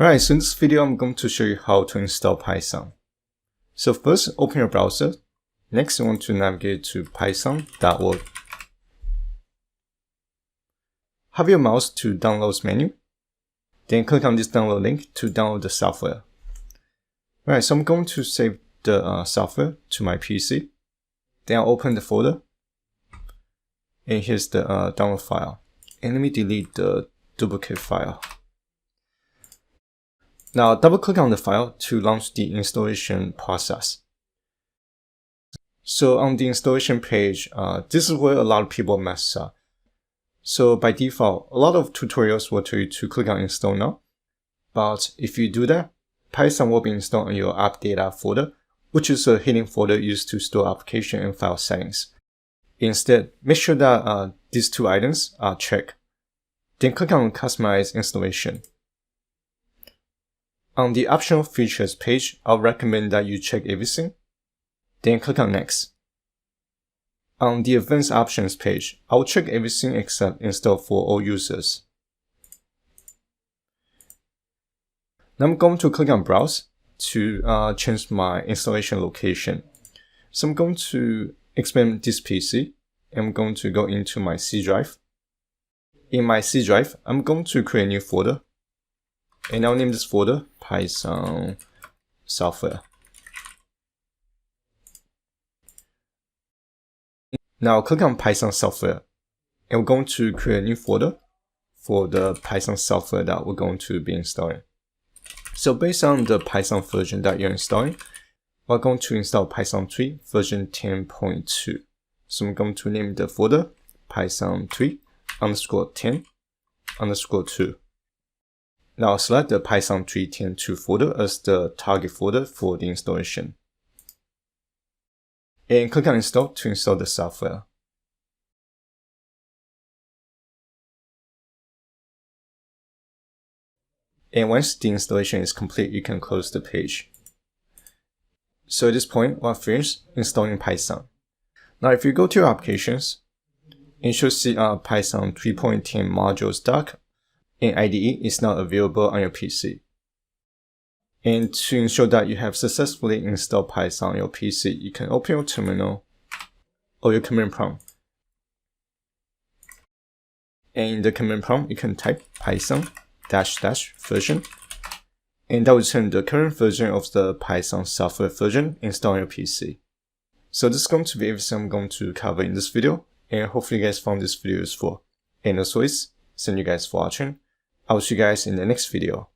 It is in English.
Alright, so in this video I'm going to show you how to install Python. So first, open your browser. Next, you want to navigate to python.org. Have your mouse to Downloads menu. Then click on this download link to download the software. Alright, so I'm going to save the software to my PC. Then I'll open the folder. And here's the download file. And let me delete the duplicate file. Now double click on the file to launch the installation process. So on the installation page, this is where a lot of people mess up. So by default, a lot of tutorials will tell you to click on install now. But if you do that, Python will be installed on your app data folder, which is a hidden folder used to store application and file settings. Instead, make sure that these two items are checked. Then click on customize installation. On the optional features page, I'll recommend that you check everything. Then click on next. On the advanced options page, I'll check everything except install for all users. Now I'm going to click on browse to change my installation location. So I'm going to expand this PC and I'm going to go into my C drive. In my C drive, I'm going to create a new folder. And I'll name this folder Python software. Now click on Python software. And we're going to create a new folder for the Python software that we're going to be installing. So based on the Python version that you're installing, we're going to install Python 3 version 10.2. So I'm going to name the folder Python 3 _ 10 _ 2. Now select the Python 3.10.2 folder as the target folder for the installation. And click on install to install the software. And once the installation is complete, you can close the page. So at this point, we're finished installing Python. Now if you go to your applications, you should see Python 3.10 modules doc, and IDE is now available on your PC. And to ensure that you have successfully installed Python on your PC, you can open your terminal or your command prompt. And in the command prompt, you can type Python -- version, and that will return the current version of the Python software version installed on your PC. So this is going to be everything I'm going to cover in this video, and hopefully you guys found this video useful. And as always, thank you guys for watching. I'll see you guys in the next video.